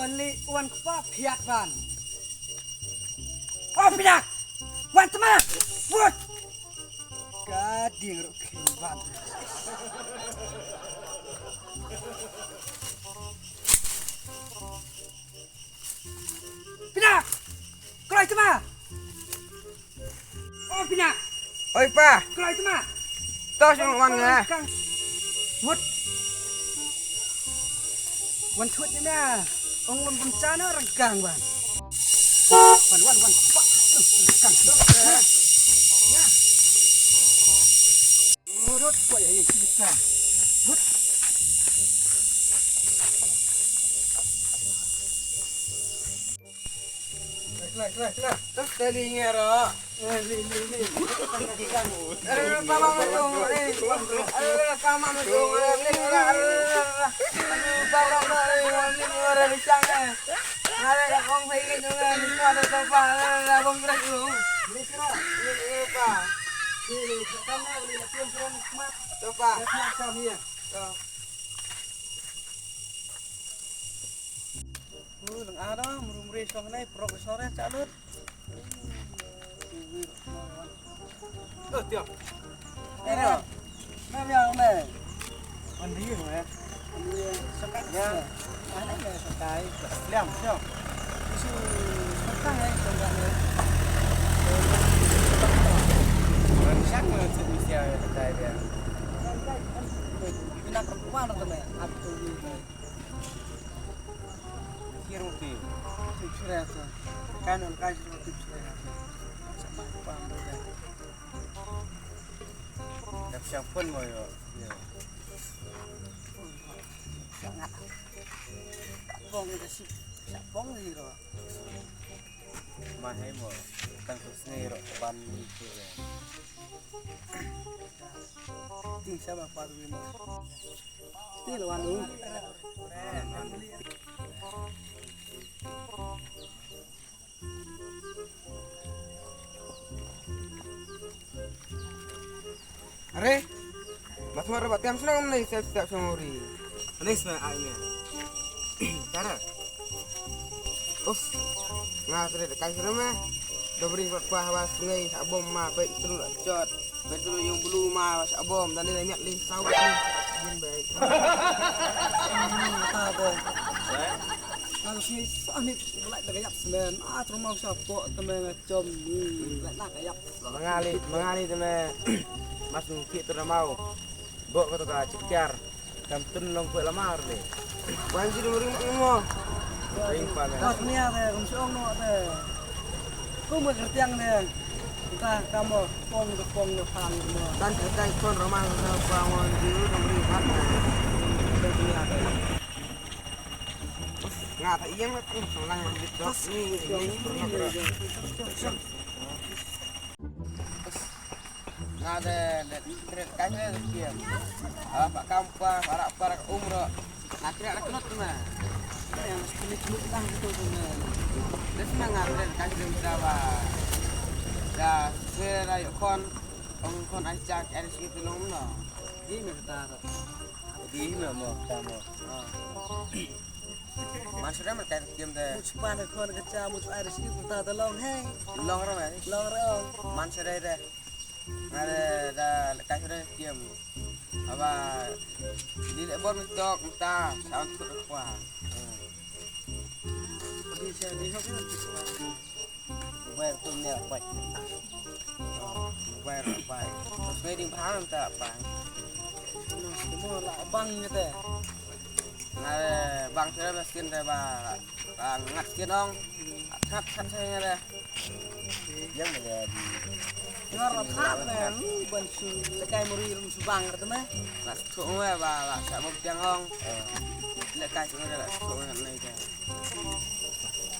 Only one kupa pihak ban. Oh pihak, one teman, what? Gading rukin ban. Pihak, keluar teman. Oh pihak. Oi pa, Keluar teman. tos yung uang nga. What? One thut ni mah. Ông luôn bencana renggang ban. Wan kupa renggang. Ya. Urut kok ya yang bisa. What? Keluar. Tos tadi ngero. Li. Pama medung. Pama medung. Ada kong pengen juga di sana topa. Ada bom gerak dulu. Ini pa. Ini pertama ini latihan surat nikmat. Topa. Ya kami ya. Leng ada murumuri song nai profesornya calut. Tiap. Ini. Nam yang này. Mandi ya. Sekatnya. Mana ya sekai. Liam, siap. Isu sekang ya contohnya. Siang mau bisa ya dia. Pindah ke mana tuh men? Apa tuh ini? Kiruti. Tips rasa. Kanon kasih tips rasa. Sama paham dah. Siap pun mau yo. Sangat. Bong itu sih. Bong ni ro. Mahai mo. Tang kusni ro pan itu ya. Ting sama paru lima. Ting lawan lu. Are, mas mara batiam senang nih setiap semuri. Anis mah airnya. Cara. Nah terus kasih nama. Dobring bahwa sungai sabom mah baik terus jod. Betul yang bulu mah sabom dan ini miat lih sawit nih. Bin baik. Apa? Harus ni sanit like kayap semen. Terus mau siapa temen ngecom ni. Like nak kayap. Mengali temen. Mas ngki tu mau. Bok kata ka cekyar. Kamtun long pe lamar ni. Wanji nuring mo. Ring pa na. Kau ni ada rumsong no ada. Kau mau kerja yang ni. Kita kamu pong pan semua. Dan kita ikon romang na bangun dulu nuring pat. Ini ada. Nga ta iyang mat lang dito. Ada kayaknya dia. Pak Kampah, para umroh. Nanti ada kenot mah. Yang sepenuh tang itu benar. Dia senang ada kasih berapa. Ya, saya yuk kon ajak RSI film no. Ini mereka. Di mau kamu. Maksudnya mereka game deh. Musuhan kon kerja musuh RSI kita tolong hei. Long rom ya. Long. Maksudnya deh. Ada kasih deh game. Apa di lebor mentok entah sound kuat. Bisa dihobi. Bayar tuh ni apa? Bayar apa? Terus wedding paham tak apa? Semua lah bang gitu. Ada bang saya miskin deh bang, ngat skin dong, ngat saya deh. Yang menjadi. Dengar apa men? Bansu lekai muri rumsu bang gitu mah. Nak semua bang, saya mau tiang ong. Lekai semua dah semua nak je.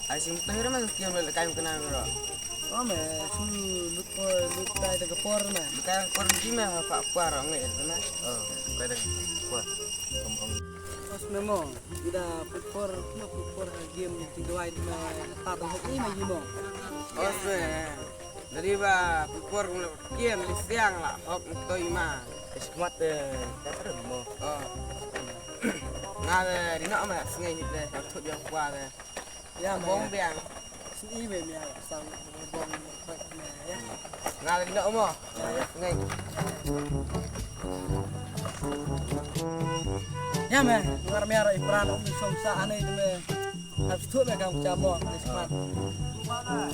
Asyik terakhir mah skin lekai kena bro. Oh me, lupa itu kepor mah. Lekai kepor di mana pak puar orang itu mah. Lekai puar. Terus memang tidak kepor game yang tinggal itu mah tatang ini mah gimana? Oh Dari ba pupur mulai kian li siang lah hok toi ma. Eskumat tak ada mo. Oh. Nga di nak ma sengai hit le thut yang qua le. Ya bom biang. Sini be mia sang bom khoi me ya. Nga di nak mo. Sengai. Ya me, ngar mia rai pran om som sa ane itu me. Habis tu me kang camo ni smart.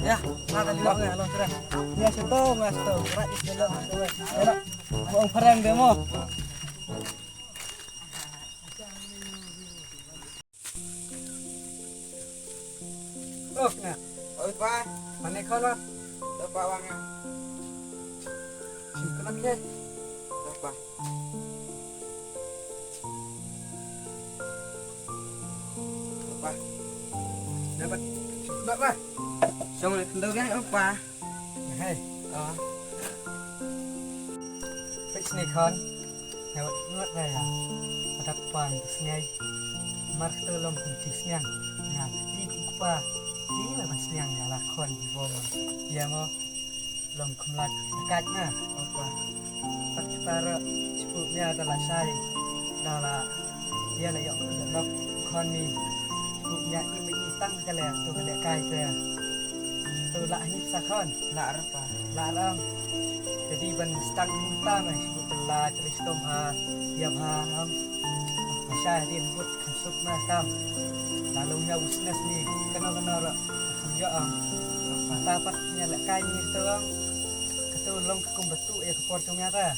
Ya, ngar li nak lo terus. Mia seto, rak iselo tu me. Ya, bong perang demo. Oh, nah. Oi pa, Mana kau lah? dapat wang ya. Kenapa ke? Dapat. Dapat. Dapat. Dapat. Xong rồi đâu gắng apa? Hei, Oh. fix ni kan. Lewat nuat saya. Pada pan sengai. Mar tolong kunci senang. Nah, ini kupa. Ini lah senang ya lah kon bom. Ya mo. Long kumlat dekat na. Apa? Pat para sepuluhnya adalah saya. Dalam dia lah yang nak kon ni. Sepuluhnya ini tang kali tu kali kai saya. Tu lah ni sakon. Lah apa? Larang. Jadi ban stang minta mah sebut belah tristom ha ya paham. Masa dia buat kasut mah kam. Lalu nya usnas ni kena rak ya apa dapat nya lek kai ni tu ang ketulong ke kumbetu ya ke portumnya ta.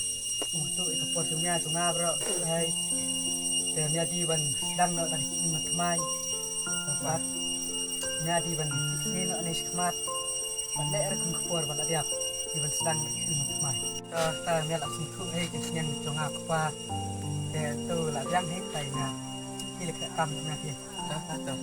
Kumbetu ke portumnya tu ngabro hai. Dia nya di ban sedang nak tadi mat mai. Dapat nya di ban sini nak ni skmat. Balik ada kempur balik dia. Iban sedang mat mai. Ta nya la sing khu hei kesnyang jong aku pa. Dia tu la yang hei tai na. Pilih ke kam na dia. Dah.